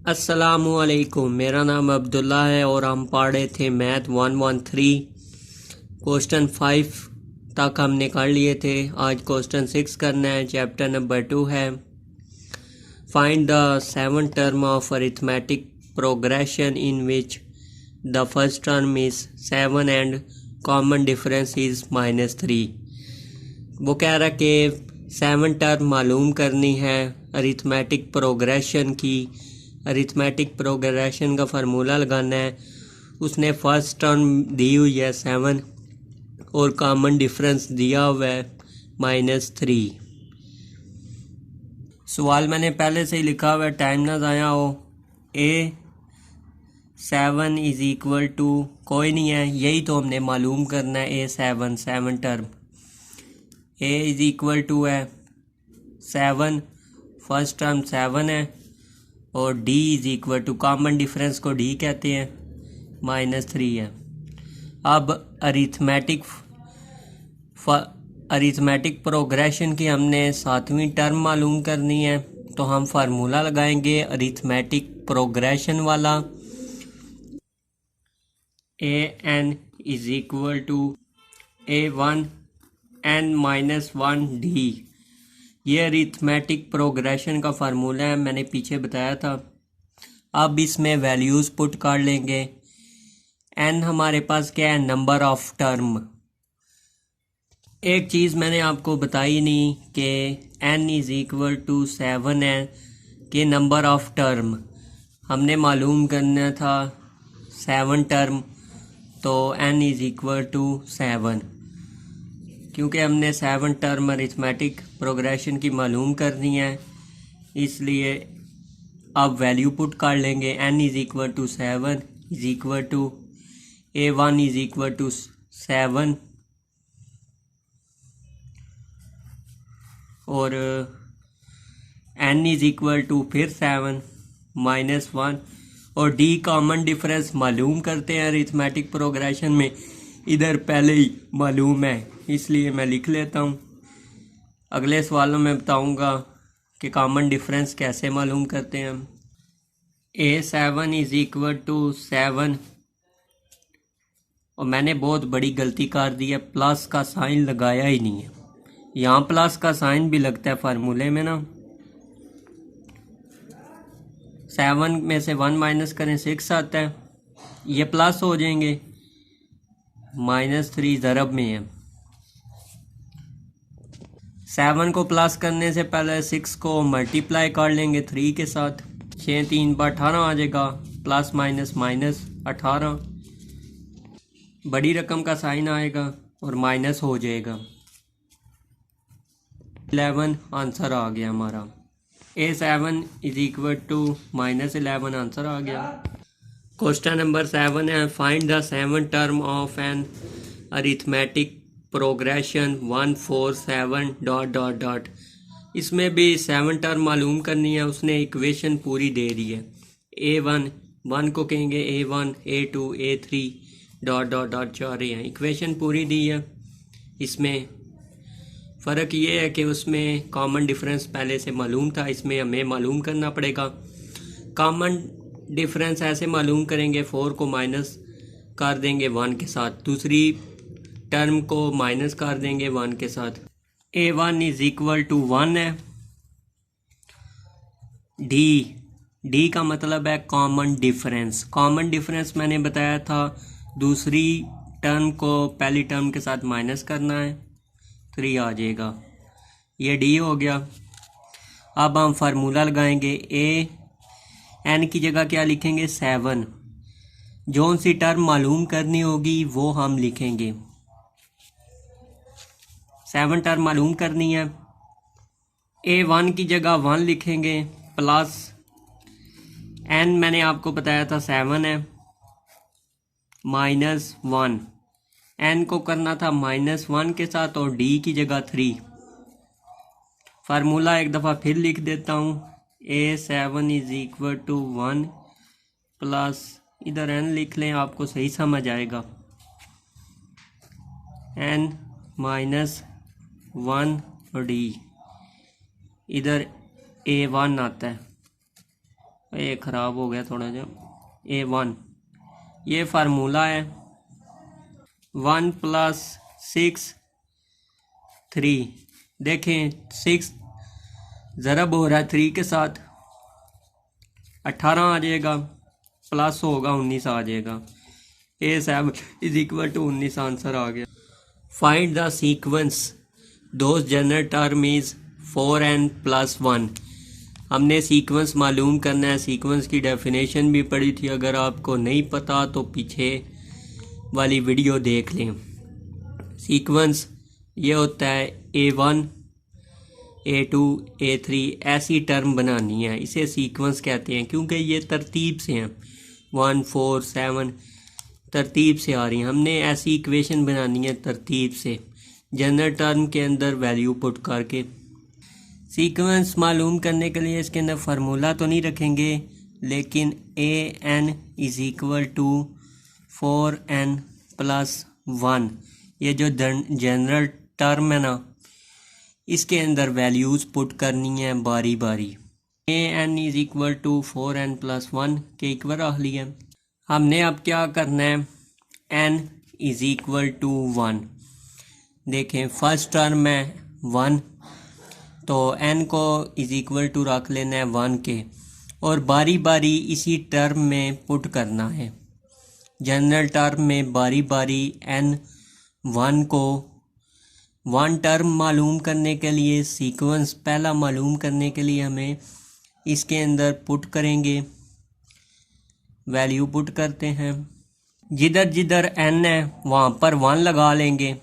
अस्सलामुअलैकुम। मेरा नाम अब्दुल्ला है और हम पढ़ रहे थे मैथ 113। क्वेश्चन 5 तक हमने कर लिए थे। आज क्वेश्चन 6 करना है। चैप्टर नंबर 2 है find the 7 term of arithmetic progression in which the first term is 7 and common difference is -3। वो कह रहा कि 7 टर्म मालूम करनी है अरिथमेटिक प्रोग्रेशन की। अरिथमेटिक प्रोग्रेशन का फार्मूला लगाना है। उसने फर्स्ट टर्म दी हुई है 7 और कॉमन डिफरेंस दिया हुआ है -3। सवाल मैंने पहले से ही लिखा हुआ है, टाइम ना ज़ाया हो। A7 इज़ इक्वल टू कोई नहीं है, यही तो हमने मालूम करना है। A7 term A is equal to है 7, फर्स्ट टर्म 7 है और D is equal to common difference को D कहते हैं -3 है। अब अरिथमेटिक प्रोग्रेशन की हमने 7वीं टर्म मालूम करनी है, तो हम फार्मूला लगाएंगे अरिथमेटिक प्रोग्रेशन वाला। AN is equal to A1 n-1D। ये अरिथमेटिक प्रोग्रेशन का फार्मूला है, मैंने पीछे बताया था। अब इसमें वैल्यूज़ पुट कर लेंगे। n हमारे पास क्या है, नंबर ऑफ टर्म। एक चीज़ मैंने आपको बताई नहीं कि n इज़ इक्वल टू 7 है कि नंबर ऑफ टर्म हमने मालूम करना था 7 टर्म, तो n इज़ इक्वल टू 7। क्योंकि हमने 7 टर्म अरिथमेटिक प्रोग्रेशन की मालूम करनी है, इसलिए अब वैल्यू पुट कर लेंगे। n is equal to 7 is equal to A1 is equal to 7 और n इज़ इक्वल टू फिर 7 -1 और D कॉमन डिफरेंस मालूम करते हैं अरिथमेटिक प्रोग्रेशन में। इधर पहले ही मालूम है, इसलिए मैं लिख लेता हूँ। अगले सवालों में बताऊँगा कि कॉमन डिफरेंस कैसे मालूम करते हैं। A7 इज़ इक्वल टू 7 और मैंने बहुत बड़ी गलती कर दी है, प्लस का साइन लगाया ही नहीं है। यहाँ प्लस का साइन भी लगता है फार्मूले में ना। 7 में से 1 माइनस करें 6 आता है, ये प्लस हो जाएंगे। -3 ज़रब में है। 7 को प्लस करने से पहले 6 को मल्टीप्लाई कर लेंगे 3 के साथ। 6 3 पर 18 आ जाएगा, प्लस माइनस -18। बड़ी रकम का साइन आएगा और माइनस हो जाएगा। 11 आंसर आ गया हमारा। A7 is equal to -11 answer आ गया। क्वेश्चन नंबर 7 है find the 7 term of an arithmetic progression 1 4 7 ... इसमें भी 7 टर्म मालूम करनी है। उसने इक्वेशन पूरी दे दी है। A1 1 को कहेंगे A1 A2 A3 ... चाह रहे हैं। इक्वेशन पूरी दी है। इसमें फ़र्क ये है कि उसमें कॉमन डिफरेंस पहले से मालूम था, इसमें हमें मालूम करना पड़ेगा। कॉमन डिफरेंस ऐसे मालूम करेंगे, 4 को माइनस कर देंगे 1 के साथ, दूसरी टर्म को माइनस कर देंगे 1 के साथ। A1 इज़ इक्वल टू 1 है। D का मतलब है कॉमन डिफरेंस। कॉमन डिफरेंस मैंने बताया था, दूसरी टर्म को पहली टर्म के साथ माइनस करना है, 3 आ जाएगा। ये D हो गया। अब हम फार्मूला लगाएंगे। n की जगह क्या लिखेंगे, 7। जो सी टर्म मालूम करनी होगी वो हम लिखेंगे। 7 टर्म मालूम करनी है। A1 की जगह 1 लिखेंगे, प्लस n मैंने आपको बताया था 7 है, -1। n को करना था -1 के साथ और D की जगह 3। फार्मूला एक दफ़ा फिर लिख देता हूँ। A7 is equal to 1 plus, इधर n लिख लें, आपको सही समझ आएगा, n -1 और D, इधर A1 आता है। ये ख़राब हो गया थोड़ा सा। A1 ये फार्मूला है 1 + 6 3। देखें 6 ज़रब हो रहा है 3 के साथ 18 आ जाएगा, प्लस होगा 19 आ जाएगा। A7 = 19 आंसर आ गया। Find the sequence those general term is 4n + 1। हमने सीक्वेंस मालूम करना है। सीक्वेंस की डेफिनेशन भी पढ़ी थी, अगर आपको नहीं पता तो पीछे वाली वीडियो देख लें। सीक्वेंस ये होता है A1 A2 A3 ऐसी टर्म बनानी है, इसे सीक्वेंस कहते हैं क्योंकि ये तरतीब से हैं। 1 4 7 तरतीब से आ रही हैं। हमने ऐसी इक्वेशन बनानी है तरतीब से, जनरल टर्म के अंदर वैल्यू पुट करके। सीक्वेंस मालूम करने के लिए इसके अंदर फार्मूला तो नहीं रखेंगे, लेकिन AN = 4n + 1 ये जो जनरल टर्म है ना, इसके अंदर वैल्यूज़ पुट करनी है बारी बारी। AN = 4n + 1 के इक्वल रख लिया। हमने अब क्या करना है, n = 1। देखें फर्स्ट टर्म है 1, तो n को = रख लेना है 1 के, और बारी बारी इसी टर्म में पुट करना है। जनरल टर्म में बारी बारी n1 को 1 टर्म मालूम करने के लिए, सीक्वेंस पहला मालूम करने के लिए हमें इसके अंदर पुट करेंगे, वैल्यू पुट करते हैं। जिधर जिधर n है वहाँ पर 1 लगा लेंगे।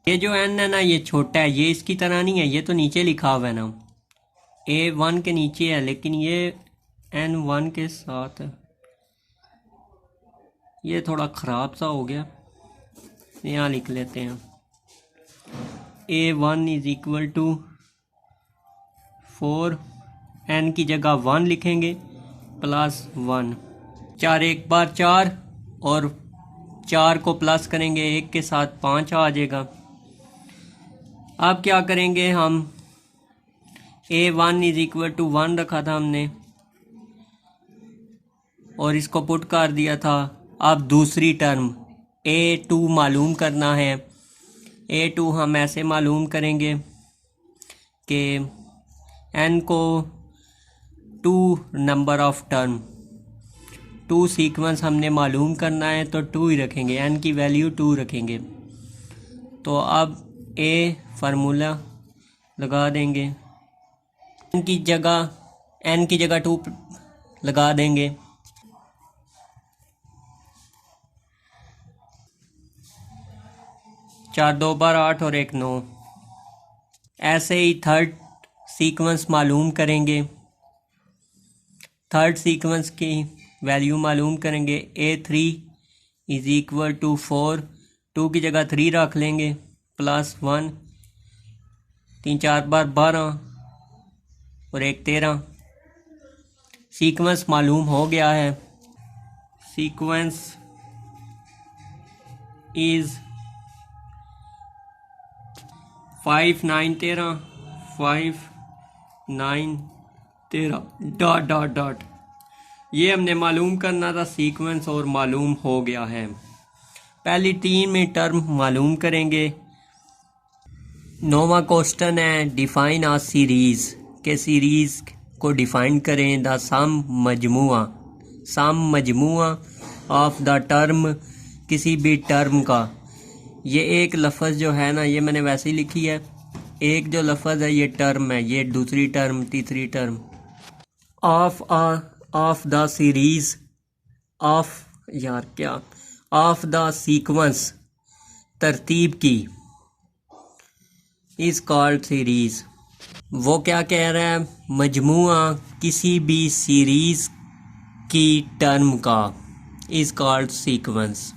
ये जो n है ना ये छोटा है, ये इसकी तरह नहीं है, ये तो नीचे लिखा हुआ है ना, A1 के नीचे है, लेकिन ये n1 के साथ है। ये थोड़ा ख़राब सा हो गया, यहाँ लिख लेते हैं A1 = 4, n की जगह 1 लिखेंगे +1। 4 एक बार 4, और 4 को प्लस करेंगे 1 के साथ 5 आ जाएगा। अब क्या करेंगे हम, A1 = 1 रखा था हमने और इसको पुट कर दिया था। अब दूसरी टर्म A2 मालूम करना है। A2 हम ऐसे मालूम करेंगे कि n को 2 नंबर ऑफ टर्म, 2 सीक्वेंस हमने मालूम करना है तो 2 ही रखेंगे, n की वैल्यू 2 रखेंगे। तो अब A फार्मूला लगा देंगे, n की जगह 2 लगा देंगे। 4 2 बार 8 और 1 9। ऐसे ही थर्ड सीक्वेंस मालूम करेंगे। थर्ड सीक्वेंस की वैल्यू मालूम करेंगे। A3 = 4, 2 की जगह 3 रख लेंगे +1। 3 4 बार 12 और 1 13। सीक्वेंस मालूम हो गया है। सीक्वेंस इज़ 5 9 13, 5 9 13 ... ये हमने मालूम करना था सीक्वेंस, और मालूम हो गया है। पहली 3 में टर्म मालूम करेंगे। 9वां क्वेश्चन है डिफाइन अ सीरीज़, के सीरीज़ को डिफाइन करें। द सम मजमुआ ऑफ द टर्म, किसी भी टर्म का। ये एक लफ्ज़ जो है ना, ये मैंने वैसे ही लिखी है। एक जो लफ्ज़ है ये टर्म है, ये दूसरी टर्म, तीसरी term. Of the series of the sequence, तरतीब की, इज़ कॉल्ड सीरीज़। वो क्या कह रहा है, मजमुआ किसी भी सीरीज़ की टर्म का, is called sequence.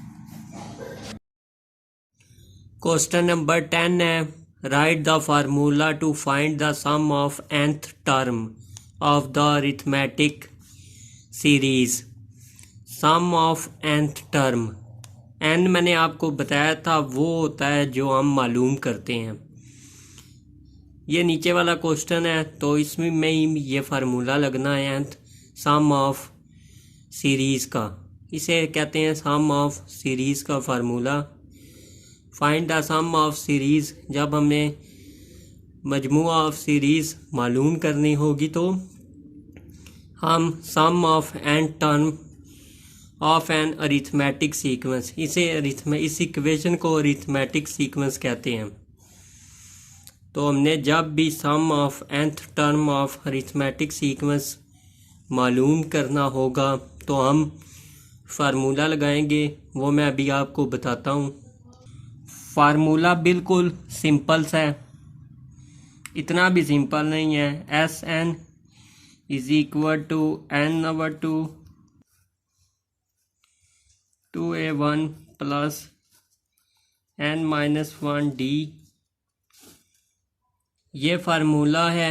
Question number 10 है, right the formula to find the sum of nth term of the arithmetic series. Sum of nth term, n मैंने आपको बताया था वो होता है जो हम मालूम करते हैं। ये नीचे वाला क्वेश्चन है तो इसमें में ही ये फार्मूला लगना है nth सम ऑफ सीरीज़ का, इसे कहते हैं सम ऑफ सीरीज़ का formula. Find the sum of series, जब हमें मजमूआ ऑफ सीरीज़ मालूम करनी होगी तो हम sum of n term of an arithmetic sequence, इस इक्वेशन को अरिथमेटिक सीक्वेंस कहते हैं। तो हमने जब भी sum of nth term of arithmetic sequence मालूम करना होगा तो हम फार्मूला लगाएंगे, वो मैं अभी आपको बताता हूँ। फार्मूला बिल्कुल सिंपल सा है, इतना भी सिंपल नहीं है। S N is equal to n/2 2a1 plus n-1 d, ये फार्मूला है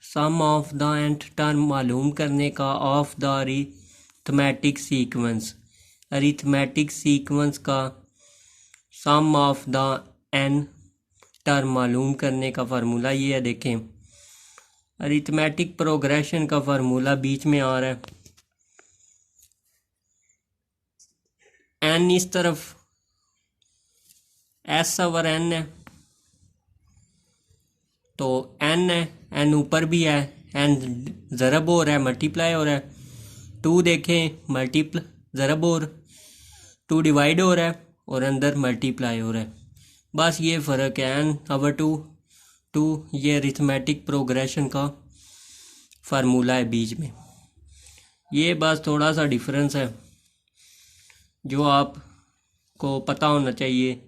sum of the nth term मालूम करने का of the arithmetic sequence. Arithmetic sequence का sum of the n term मालूम करने का फार्मूला ये है। देखें, अरिथमेटिक प्रोग्रेशन का फार्मूला बीच में आ रहा है, n इस तरफ s/n है तो n है, n ऊपर भी है, n ज़रब हो रहा है, मल्टीप्लाई हो रहा है। 2 देखें ज़रब हो रहा, 2 डिवाइड हो रहा है और अंदर मल्टीप्लाई हो रहा है, बस ये फ़र्क है। n/2 ये अरिथमेटिक प्रोग्रेशन का फार्मूला है बीच में, ये बस थोड़ा सा डिफरेंस है जो आपको पता होना चाहिए।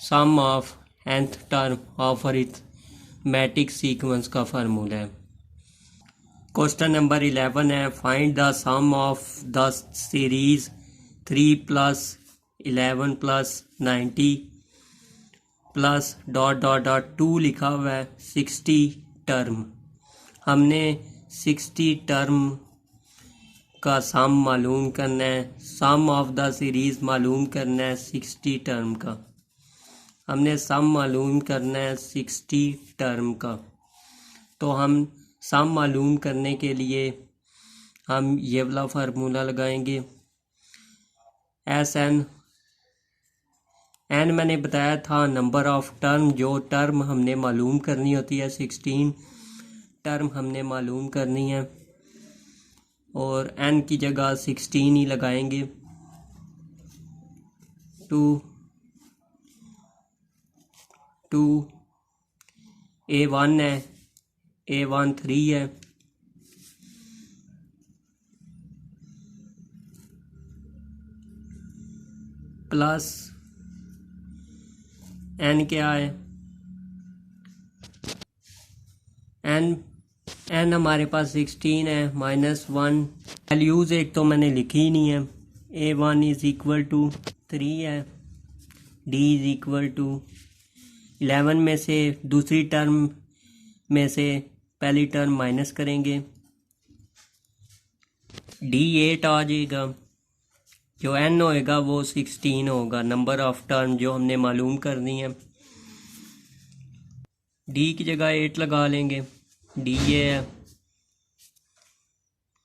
Sum of nth term of arithmetic sequence का फार्मूला है। क्वेश्चन नंबर 11 है, find the sum of the series 3 + 11 + 90 plus ... 2 लिखा हुआ है 60 टर्म। हमने 60 टर्म का सम मालूम करना है, सम ऑफ द सीरीज़ मालूम करना है 60 टर्म का। हमने सम मालूम करना है 60 टर्म का, तो हम सम मालूम करने के लिए हम ये वाला फार्मूला लगाएंगे। एन मैंने बताया था नंबर ऑफ टर्म, जो टर्म हमने मालूम करनी होती है 16 टर्म हमने मालूम करनी है, और n की जगह 16 ही लगाएंगे। 2 A1 है, A1 3 है, प्लस n क्या है, n हमारे पास 16 है, -1 वैल्यूज़ एक तो मैंने लिखी ही नहीं है। A1 इज़ इक्वल टू 3 है, D इज़ इक्वल टू 11 में से दूसरी टर्म में से पहली टर्म माइनस करेंगे, D 8 आ जाएगा, जो n होएगा वो 16 होगा, नंबर ऑफ टर्म जो हमने मालूम करनी है। D की जगह 8 लगा लेंगे, D ये है।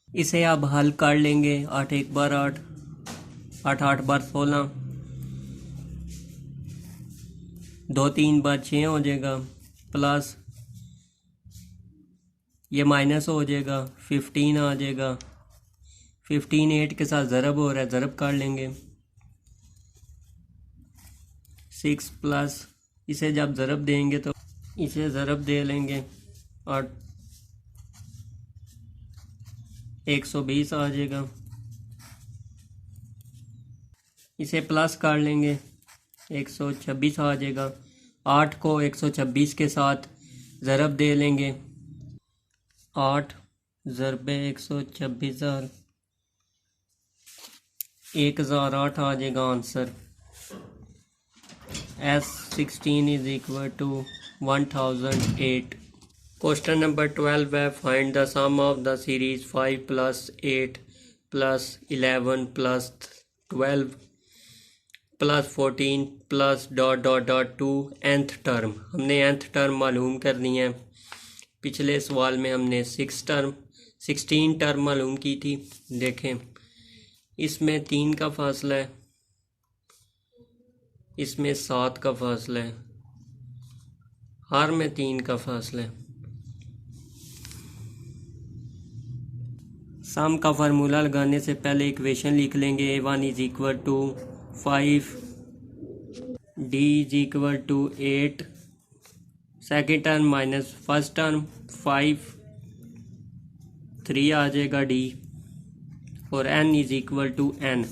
इसे अब हल कर लेंगे, 8 1 बार 8, 8 8 बार 16, 2 3 बार 6 हो जाएगा, प्लस ये माइनस हो जाएगा, 15 आ जाएगा। 15 8 के साथ ज़रब हो रहा है, ज़रब कर लेंगे। 6 प्लस इसे जब ज़रब देंगे तो इसे ज़रब दे लेंगे और 120 आ जाएगा। इसे प्लस कर लेंगे, 126 आ जाएगा। 8 को 126 के साथ ज़रब दे लेंगे, 8 ज़रबे 126 1008 आ जाएगा answer. S16 is equal to 1008। Question number 12 है, find the sum of the series 5 + 8 + 11 + 12 plus 14 plus dot dot dot to nth term. हमने nth टर्म मालूम करनी है। पिछले सवाल में हमने 16 टर्म मालूम की थी। देखें, इसमें 3 का फासला है, इसमें 7 का फासला है, हर में 3 का फासला है। सम का फार्मूला लगाने से पहले इक्वेशन लिख लेंगे। A1 is equal to 5, D is equal to 8, second term minus first term 5, 3 आ जाएगा D, और n is equal to n।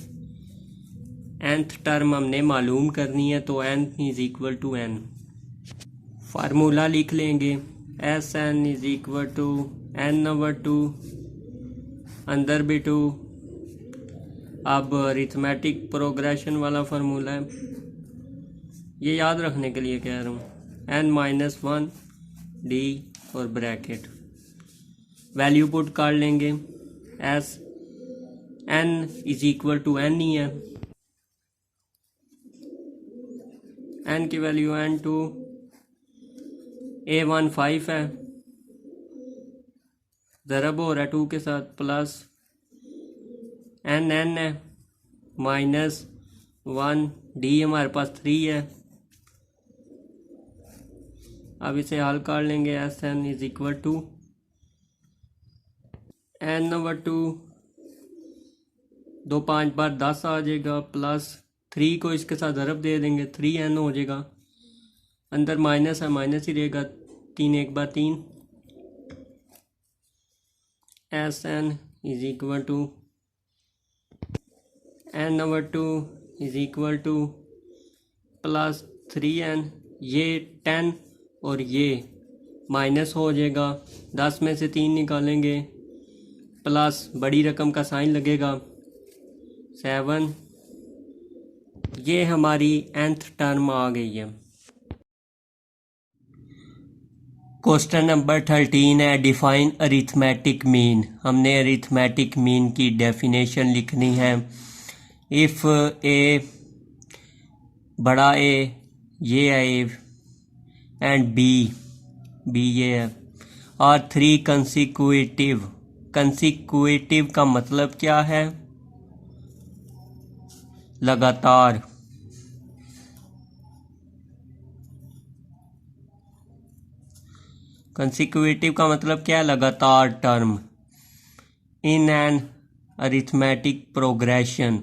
nth term हमने मालूम करनी है, तो n is equal to n। Formula लिख लेंगे। Sn is equal to n/2, अंदर भी 2। अब अरिथमेटिक प्रोग्रेशन वाला फार्मूला है, ये याद रखने के लिए कह रहा हूँ। n-1 d और ब्रैकेट, वैल्यू पुट कर लेंगे। S n is equal to n ही है, n की वैल्यू n2, A1 5 है, ज़रब हो रहा है 2 के साथ, प्लस n है, -1 d हमारे पास 3 है। अब इसे हल कर लेंगे। Sn is equal to n/2, 2 5 बार 10 आ जाएगा, प्लस 3 को इसके साथ ज़रब दे देंगे, 3n हो जाएगा। अंदर माइनस है, माइनस ही रहेगा, 3 1 बार 3। Sn is equal to n/2 is equal to plus 3n, ये 10 और ये माइनस हो जाएगा, 10 में से 3 निकालेंगे, प्लस बड़ी रकम का साइन लगेगा 7। ये हमारी nth टर्म आ गई है। क्वेश्चन नंबर 13 है, डिफाइन अरिथमेटिक मीन। हमने अरिथमेटिक मीन की डेफिनेशन लिखनी है। इफ़ ए बड़ा ए, ये है ए, एंड बी ये है, और 3 कंसिक्यूटिव। कंसिक्यूटिव का मतलब क्या है? लगातार। कंसिक्यूटिव का मतलब क्या है? लगातार term in an arithmetic progression.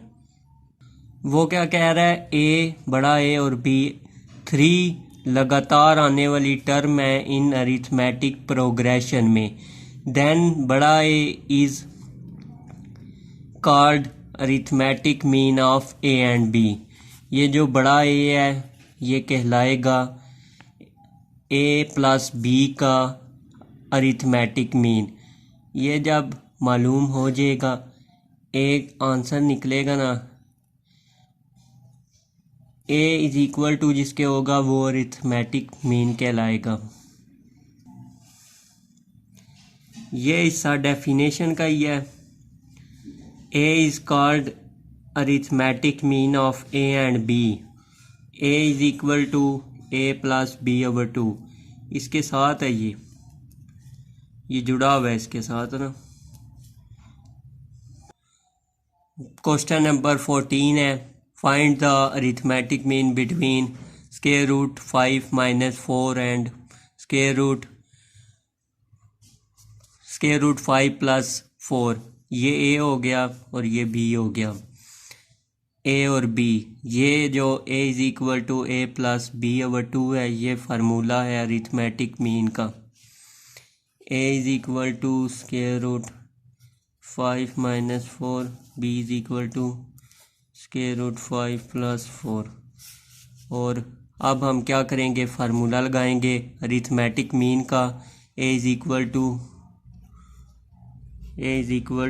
वो क्या कह रहा है? ए बड़ा ए और बी 3 लगातार आने वाली टर्म है इन अरिथमेटिक प्रोग्रेशन में। देन बड़ा A is called arithmetic mean of A and B. ये जो बड़ा ए है ये कहलाएगा ए प्लस बी का अरिथमेटिक मीन। ये जब मालूम हो जाएगा, एक आंसर निकलेगा ना, ए इज इक्वल टू जिसके होगा वो अरिथमेटिक मीन कहलाएगा। ये हिस्सा डेफिनेशन का ही है। A is called arithmetic mean of A and B. A is equal to A plus b/2। इसके साथ है, ये जुड़ा हुआ है इसके साथ ना। क्वेश्चन नंबर 14 है, find the arithmetic mean between square root 5 - 4 and square root 5 + 4। ये ए हो गया और ये बी हो गया। ए और बी, ये जो A is equal to A plus b/2 है, ये फार्मूला है अरिथमेटिक मीन का। A is equal to square root 5 - 4, B is equal to square root 5 + 4। और अब हम क्या करेंगे? फार्मूला लगाएंगे अरिथमेटिक मीन का। A is equal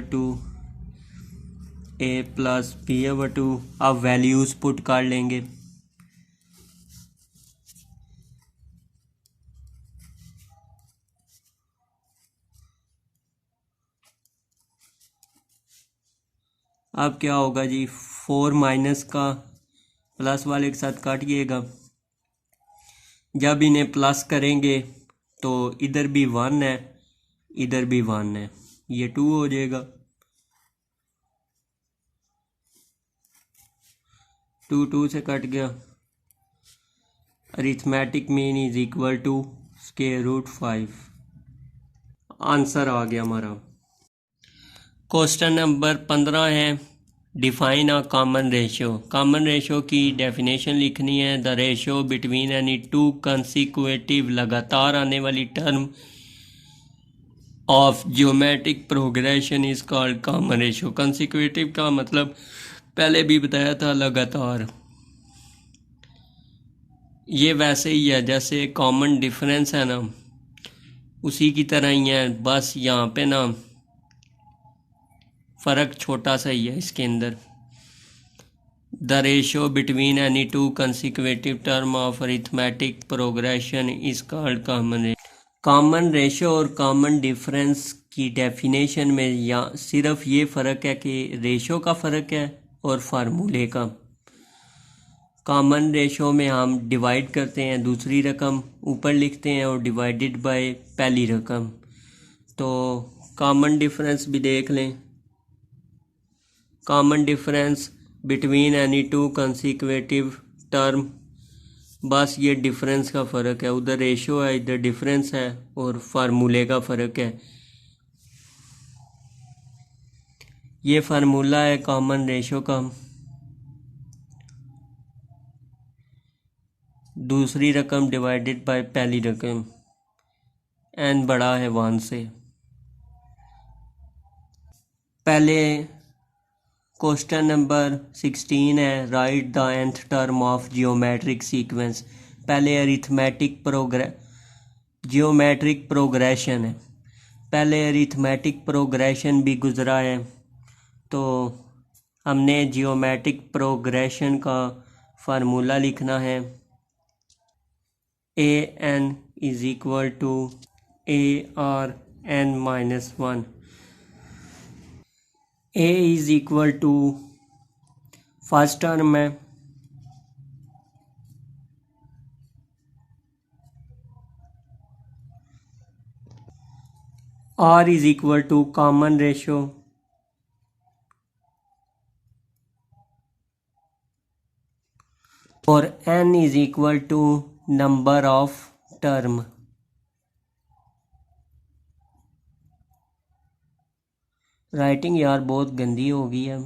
to A plus b/2। अब वैल्यूज पुट कर लेंगे। अब क्या होगा जी? 4 माइनस का प्लस वाले के साथ काटिएगा। जब इन्हें प्लस करेंगे तो इधर भी 1 है, इधर भी 1 है, ये 2 हो जाएगा। 2 से कट गया। Arithmetic mean is equal to √5। Answer आ गया हमारा। क्वेश्चन नंबर 15 है, define a common ratio. Common ratio की डेफिनेशन लिखनी है। The ratio between any two consecutive, लगातार आने वाली term of geometric progression is called common ratio. Consecutive का मतलब पहले भी बताया था, लगातार। ये वैसे ही है जैसे कॉमन डिफरेंस है ना, उसी की तरह ही है, बस यहाँ पे ना फ़र्क छोटा सा ही है इसके अंदर। The ratio between any two consecutive term of arithmetic progression is called common ratio. Common ratio और कॉमन डिफरेंस की डेफिनेशन में या सिर्फ ये फ़र्क है कि रेशियो का फ़र्क है और फार्मूले का। कॉमन रेशियो में हम डिवाइड करते हैं, दूसरी रकम ऊपर लिखते हैं और डिवाइडेड बाय पहली रकम। तो कॉमन डिफरेंस भी देख लें। Common difference between any two consecutive term, बस ये डिफरेंस का फ़र्क है। उधर रेशियो है, इधर डिफरेंस है और फार्मूले का फ़र्क है। ये फार्मूला है कॉमन रेशियो का। दूसरी रकम डिवाइडेड बाय पहली रकम, n बड़ा है 1 से। पहले क्वेश्चन नंबर 16 है, right the nth term of geometric sequence. पहले अरिथमेटिक जियोमेट्रिक प्रोग्रेशन है, पहले अरिथमेटिक प्रोग्रेशन भी गुजरा है, तो हमने जियोमेट्रिक प्रोग्रेशन का फार्मूला लिखना है। an is equal to ARn-1। a is equal to first term है, r is equal to common ratio, और n is equal to number of term. Writing यार बहुत गंदी हो गई है।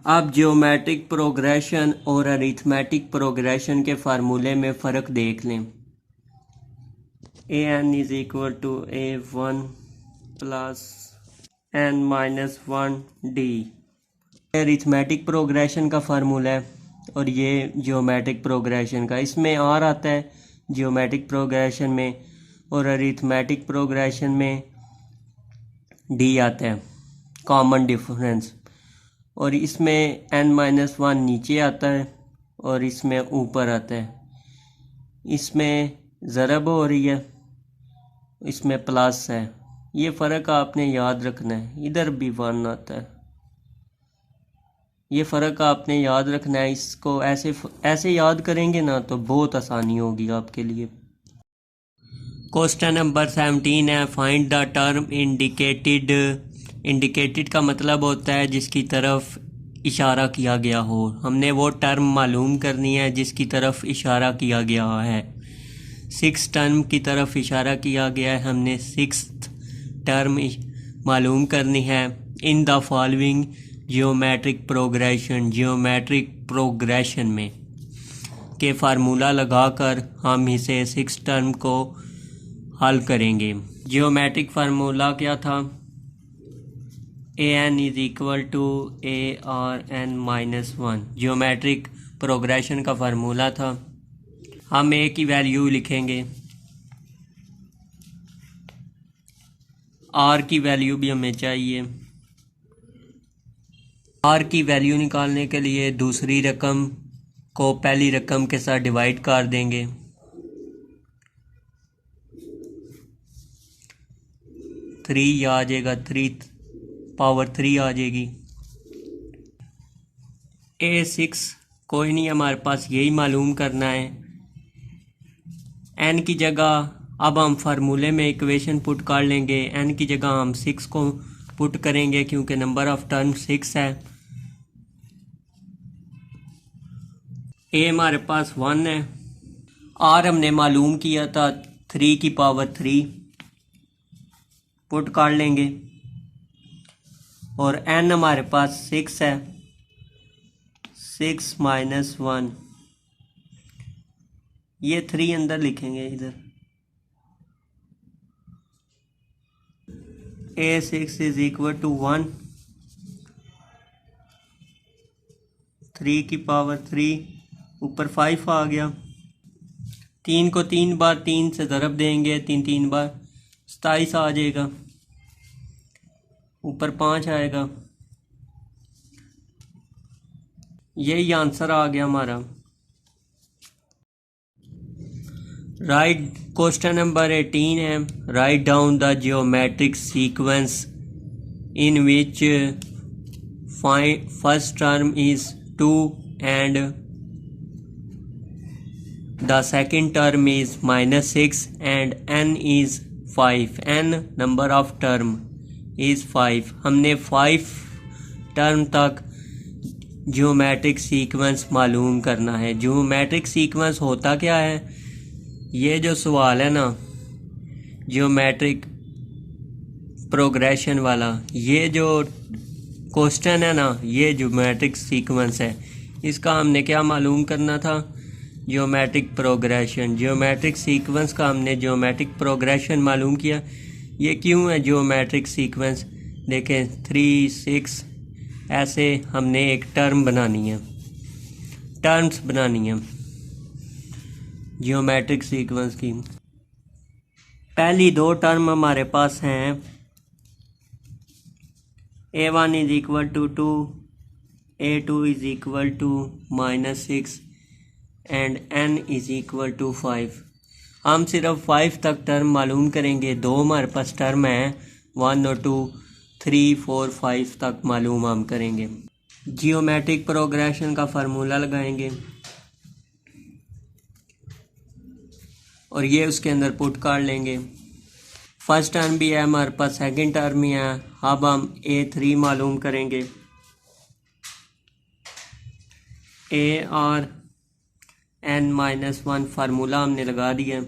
अब जियोमेट्रिक प्रोग्रेशन और अरिथमेटिक प्रोग्रेशन के फार्मूले में फ़र्क देख लें। an is equal to A1 plus n-1d। Arithmetic progression का फार्मूला है और ये जियोमेट्रिक प्रोग्रेशन का। इसमें r आता है जियोमेट्रिक प्रोग्रेशन में, और अरिथमेटिक प्रोग्रेशन में d आता है, कॉमन डिफरेंस। और इसमें n-1 नीचे आता है और इसमें ऊपर आता है। इसमें ज़रब हो रही है, इसमें प्लस है। ये फ़र्क आपने याद रखना है। इधर भी 1 आता है, ये फ़र्क आपने याद रखना है। इसको ऐसे याद करेंगे ना तो बहुत आसानी होगी आपके लिए। क्वेश्चन नंबर 17 है, find the term indicated. Indicated का मतलब होता है जिसकी तरफ इशारा किया गया हो। हमने वो टर्म मालूम करनी है जिसकी तरफ इशारा किया गया है। 6 टर्म की तरफ इशारा किया गया है, हमने 6th टर्म मालूम करनी है। In the following geometric progression में के फार्मूला लगाकर हम इसे 6 टर्म को हल करेंगे। जियोमेट्रिक फार्मूला क्या था? an is equal to ARn-1 geometric progression का फार्मूला था। हम a की वैल्यू लिखेंगे, r की वैल्यू भी हमें चाहिए। r की वैल्यू निकालने के लिए दूसरी रकम को पहली रकम के साथ डिवाइड कर देंगे। 3 आ जाएगा, 3 पावर 3 आ जाएगी। A6 कोई नहीं, हमारे पास यही मालूम करना है। एन की जगह अब हम फार्मूले में इक्वेशन पुट कर लेंगे। एन की जगह हम 6 को पुट करेंगे क्योंकि नंबर ऑफ टर्म 6 है। ए हमारे पास 1 है। आर हमने मालूम किया था 3 की पावर 3 पुट कर लेंगे। और एन हमारे पास 6 है। 6 माइनस 1, ये 3 अंदर लिखेंगे इधर। A6 इज इक्वल टू 1, 3 की पावर 3, ऊपर 5 आ गया। 3 को 3 बार 3 से ज़रब देंगे, 3 बार 27 आ जाएगा, ऊपर 5 आएगा। यही आंसर आ गया हमारा। राइट, क्वेश्चन नंबर 18 है, write down the geometric sequence in which first term is 2 and the second term is -6 and n is 5। n number of term is 5। हमने 5 टर्म तक ज्योमेट्रिक सीक्वेंस मालूम करना है। ज्योमेट्रिक सीक्वेंस होता क्या है? ये जो सवाल है ना ज्योमेट्रिक प्रोग्रेशन वाला, ये जो क्वेश्चन है ना, ये ज्योमेट्रिक सीक्वेंस है। इसका हमने क्या मालूम करना था? Geometric progression. ज्योमेट्रिक सीक्वेंस का हमने ज्योमेट्रिक प्रोग्रेशन मालूम किया। ये क्यों है ज्योमेट्रिक सीक्वेंस? देखें 3, 6 ऐसे हमने एक टर्म बनानी है, टर्म्स बनानी है ज्योमेट्रिक सीक्वेंस की। पहली 2 टर्म हमारे पास हैं, A1 is equal to 2, A2 is equal to -6 and n is equal to 5। हम सिर्फ 5 तक टर्म मालूम करेंगे। 2 हमारे पास टर्म है, 1 और 2, 3, 4, 5 तक मालूम हम करेंगे। जियोमेट्रिक प्रोग्रेशन का फार्मूला लगाएंगे और ये उसके अंदर पुट कर लेंगे। फर्स्ट टर्म भी है हमारे पास, सेकंड टर्म भी है। अब हम A3 मालूम करेंगे। A और n-1 फार्मूला हमने लगा दिया।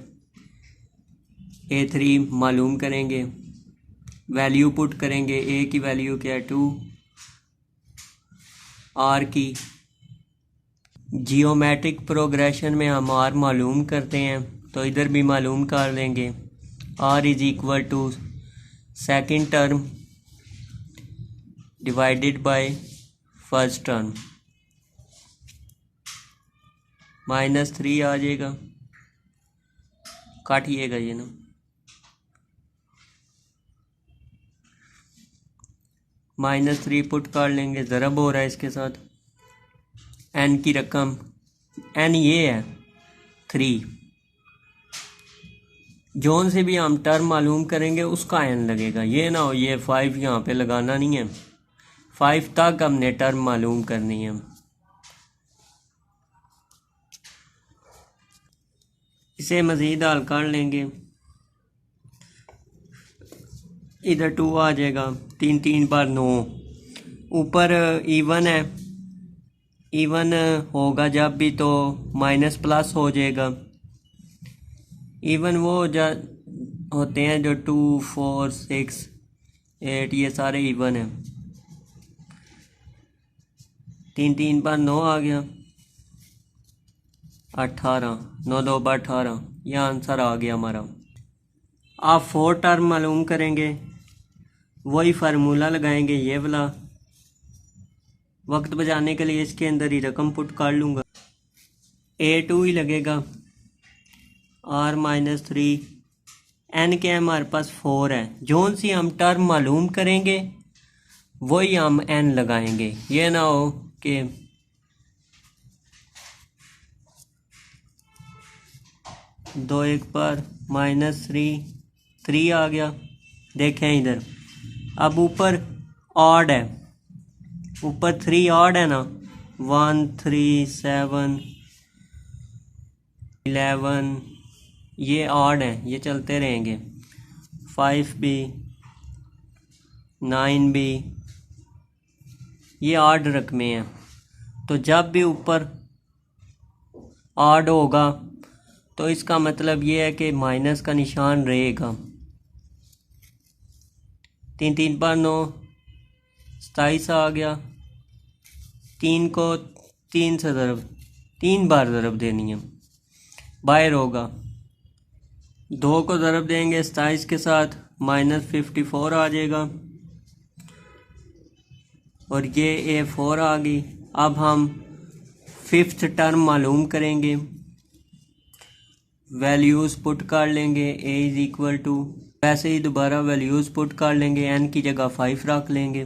A3 मालूम करेंगे, वैल्यू पुट करेंगे। A की वैल्यू क्या है? 2, R की। जियोमेट्रिक प्रोग्रेशन में हम R मालूम करते हैं तो इधर भी मालूम कर लेंगे। R is equal to second term divided by first term, -3 आ जाएगा, काटिएगा ये ना। -3 पुट कर लेंगे, ज़रब हो रहा है इसके साथ। n की रकम, n ये है 3। जोन से भी हम टर्म मालूम करेंगे उसका n लगेगा, ये ना हो ये 5 यहाँ पे लगाना नहीं है। 5 तक हमने टर्म मालूम करनी है। इसे मज़ीद हल कर लेंगे। इधर 2 आ जाएगा, 3 बार 9, ऊपर इवन है। इवन होगा जब भी तो माइनस प्लस हो जाएगा। इवन वो होते हैं जो 2, 4, 6, 8 ये सारे इवन हैं। 3 बार 9 आ गया, 18, 9 2 बार 18, यह आंसर आ गया हमारा। आप 4 टर्म मालूम करेंगे, वही फार्मूला लगाएंगे ये वाला। वक्त बचाने के लिए इसके अंदर ही रकम पुट कर लूँगा। A2 ही लगेगा, R-3, n के हमारे पास 4 है। जोन सी हम टर्म मालूम करेंगे वही हम n लगाएंगे। ये ना हो कि दो एक पर -3 आ गया। देखें इधर, अब ऊपर ऑड है, ऊपर 3 ऑड है ना, 1 3 7 11 ये ऑड है, ये चलते रहेंगे। 5 भी 9 भी ये ऑड रकमें हैं। तो जब भी ऊपर ऑड होगा तो इसका मतलब ये है कि माइनस का निशान रहेगा। 3 3 पर 9 27 आ गया। 3 को 3 से तीन बार ज़रब देनी है, बाहर होगा। 2 को ज़रब देंगे 27 के साथ, -54 आ जाएगा और ये A4 आ गई। अब हम फिफ्थ टर्म मालूम करेंगे, वैल्यूज़ पुट कर लेंगे। A इज़ इक्वल टू, वैसे ही दोबारा वैल्यूज़ पुट कर लेंगे, n की जगह 5 रख लेंगे।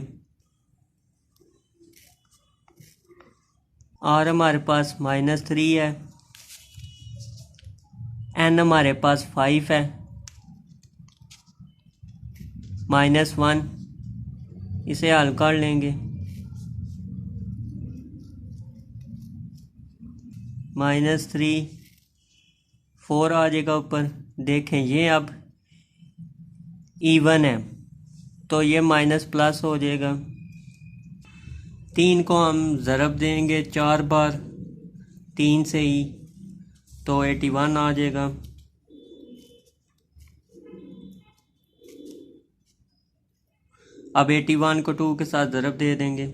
R हमारे पास -3 है, n हमारे पास 5 है, -1 इसे हल कर लेंगे। -3 4 आ जाएगा ऊपर। देखें ये अब इवन है तो ये माइनस प्लस हो जाएगा। 3 को हम ज़रब देंगे 4 बार 3 से ही, तो 81 आ जाएगा। अब 81 को 2 के साथ ज़रब दे देंगे,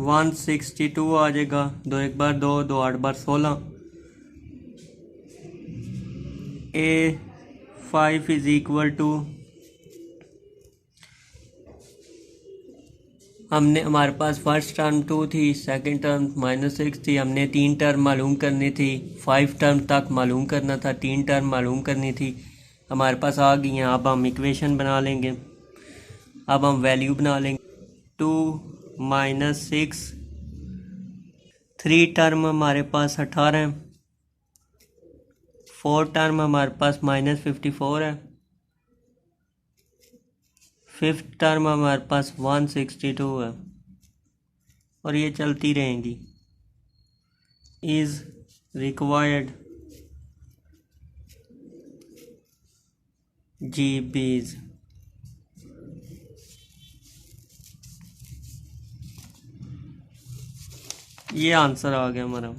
162 आ जाएगा। 2 1 बार 2, 2 8 बार 16। A5 इज़ इक्वल टू, हमारे पास फर्स्ट टर्म 2 थी, सेकंड टर्म -6 थी। हमने 3 टर्म मालूम करनी थी, 5 टर्म तक मालूम करना था, 3 टर्म मालूम करनी थी, हमारे पास आ गई हैं। अब हम इक्वेशन बना लेंगे, अब हम वैल्यू बना लेंगे। 2 -6, 3 टर्म हमारे पास 18 है, 4 टर्म हमारे पास -54 है, 5th टर्म हमारे पास 162 है और ये चलती रहेंगी। Is required GBs। ये आंसर आ गया हमारा।